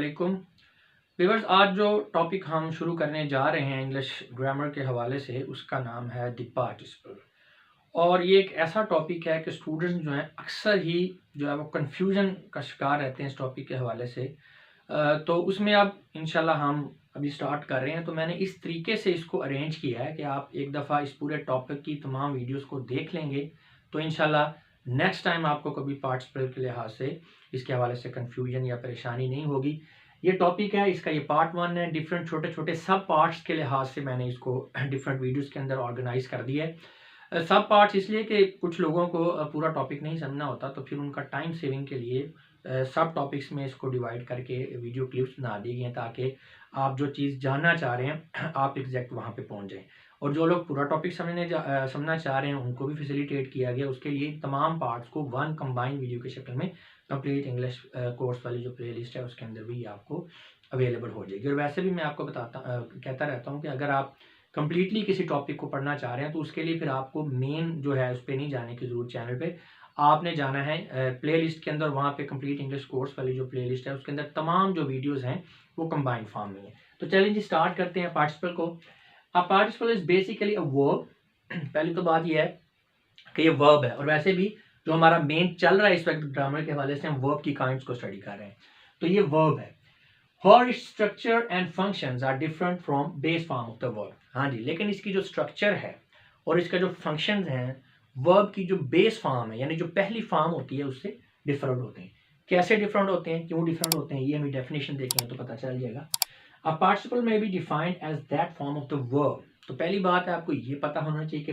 वालेकुम व्यूअर्स। आज जो टॉपिक हम शुरू करने जा रहे हैं इंग्लिश ग्रामर के हवाले से, उसका नाम है द पार्टिसिपल। और ये एक ऐसा टॉपिक है कि स्टूडेंट जो है अक्सर ही जो है वो कन्फ्यूजन का शिकार रहते हैं इस टॉपिक के हवाले से। तो उसमें अब इंशाल्लाह हम अभी स्टार्ट कर रहे हैं। तो मैंने इस तरीके से इसको अरेंज किया है कि आप एक दफ़ा इस पूरे टॉपिक की तमाम वीडियोस को देख लेंगे तो इंशाल्लाह नेक्स्ट टाइम आपको कभी पार्टिसिपल के लिहाज से इसके हवाले से कन्फ्यूजन या परेशानी नहीं होगी। ये टॉपिक है, इसका ये पार्ट 1 है। डिफरेंट छोटे छोटे सब पार्ट्स के लिहाज से मैंने इसको डिफरेंट वीडियोस के अंदर ऑर्गेनाइज कर दिया है। सब पार्ट्स इसलिए कि कुछ लोगों को पूरा टॉपिक नहीं समझना होता, तो फिर उनका टाइम सेविंग के लिए सब टॉपिक्स में इसको डिवाइड करके वीडियो क्लिप्स बना दी गई हैं ताकि आप जो चीज़ जानना चाह रहे हैं आप एग्जैक्ट वहाँ पे पहुँच जाएँ। और जो लोग पूरा टॉपिक समझना चाह रहे हैं उनको भी फैसिलिटेट किया गया। उसके लिए तमाम पार्ट्स को वन कंबाइंड वीडियो की शक्ल में कंप्लीट इंग्लिश कोर्स वाली जो प्लेलिस्ट है उसके अंदर भी आपको अवेलेबल हो जाएगी। और वैसे भी मैं आपको कहता रहता हूँ कि अगर आप कंप्लीटली किसी टॉपिक को पढ़ना चाह रहे हैं तो उसके लिए फिर आपको मेन जो है उस पर नहीं जाने की ज़रूरत। चैनल पे आपने जाना है प्लेलिस्ट के अंदर, वहाँ पे कंप्लीट इंग्लिश कोर्स वाली जो प्लेलिस्ट है उसके अंदर तमाम जो वीडियोज़ हैं वो कंबाइंड फॉर्म में है। तो चलिए जी स्टार्ट करते हैं पार्टिसिपल को। A participle is basically a verb. पहली तो बात यह है कि ये वर्ब है, और वैसे भी जो हमारा मेन चल रहा है इस वक्त ग्रामर के हवाले से हम वर्ब की काइंड्स को स्टडी कर रहे हैं। तो ये वर्ब है। हर structure and functions are different from base form of the verb. हाँ जी, लेकिन इसकी जो स्ट्रक्चर है और इसका जो फंक्शंस हैं, वर्ब की जो बेस फॉर्म है यानी जो पहली फॉर्म होती है उससे डिफरेंट होते हैं। कैसे डिफरेंट होते हैं, क्यों डिफरेंट होते हैं, ये हमें डेफिनेशन देखेंगे तो पता चल जाएगा। A participle may be defined as that form of the verb. तो पहली बात है आपको ये पता होना चाहिए कि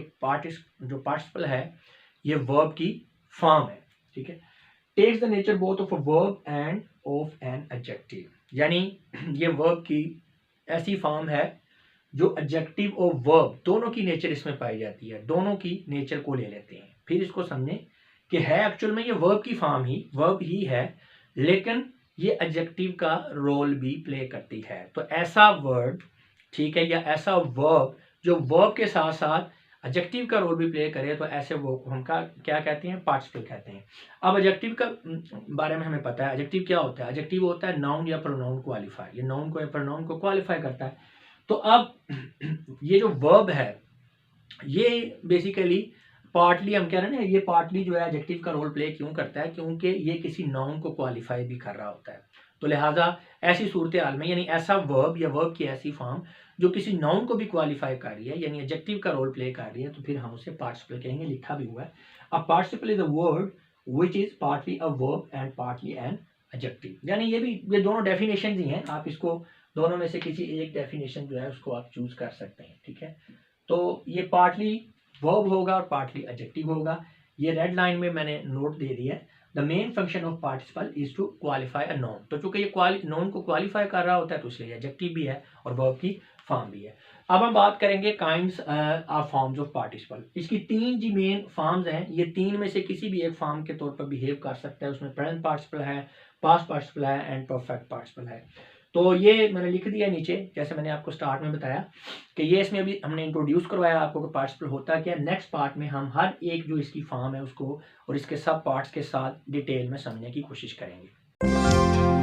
जो पार्टिसिपल है ये वर्ब की फॉर्म है। ठीक है, takes the nature both of a verb and of an adjective. यानी ये वर्ब की ऐसी फॉर्म है जो एडजेक्टिव और वर्ब दोनों की नेचर इसमें पाई जाती है, दोनों की नेचर को ले लेते हैं। फिर इसको समझें कि है एक्चुअल में ये वर्ब की फॉर्म ही वर्ब ही है, लेकिन ये एडजेक्टिव का रोल भी प्ले करती है। तो ऐसा वर्ड, ठीक है, या ऐसा वर्ब जो वर्ब के साथ साथ एडजेक्टिव का रोल भी प्ले करे तो ऐसे वर्ब को हम क्या कहते हैं, पार्टिसिपल कहते हैं। अब एडजेक्टिव का बारे में हमें पता है। एडजेक्टिव क्या होता है? एडजेक्टिव होता है नाउन या प्रोनाउन क्वालिफाई। ये नाउन को या प्रोनाउन को क्वालिफाई करता है। तो अब ये जो वर्ब है ये बेसिकली पार्टली हम कह रहे हैं ना, ये पार्टली जो है एडजेक्टिव का रोल प्ले क्यों करता है, क्योंकि ये किसी नाउन को क्वालिफाई भी कर रहा होता है। तो लिहाजा ऐसी सूरत हाल में, यानी ऐसा वर्ब या वर्ब की ऐसी फॉर्म जो किसी नाउन को भी क्वालिफाई कर रही है यानी एडजेक्टिव का रोल प्ले कर रही है, तो फिर हम उसे पार्टिसिपल कहेंगे। लिखा भी हुआ है, a participle is a word which is partly a verb and partly an adjective. यानी ये दोनों डेफिनेशन ही हैं, आप इसको दोनों में से किसी एक डेफिनेशन जो है उसको आप चूज कर सकते हैं। ठीक है, तो ये पार्टली वर्ब होगा और पार्टली एडजेक्टिव होगा। ये रेड लाइन में मैंने नोट दे दिया है। The main function of participle is to qualify a noun. तो चूंकि ये नाउन को क्वालिफाई कर रहा होता है तो इसलिए एडजेक्टिव भी है और वर्ब की फॉर्म भी है। अब हम बात करेंगे kinds of forms of participle. इसकी तीन जी मेन फॉर्म्स हैं। ये तीन में से किसी भी एक फॉर्म के तौर पर बिहेव कर सकता है। उसमें प्रेजेंट पार्टिसिपल है, पास्ट पार्टिसिपल है एंड परफेक्ट पार्टिसिपल है। तो ये मैंने लिख दिया नीचे, जैसे मैंने आपको स्टार्ट में बताया कि ये इसमें अभी हमने इंट्रोड्यूस करवाया आपको कि पार्टिसिपल होता क्या। नेक्स्ट पार्ट में हम हर एक जो इसकी फॉर्म है उसको और इसके सब पार्ट्स के साथ डिटेल में समझने की कोशिश करेंगे।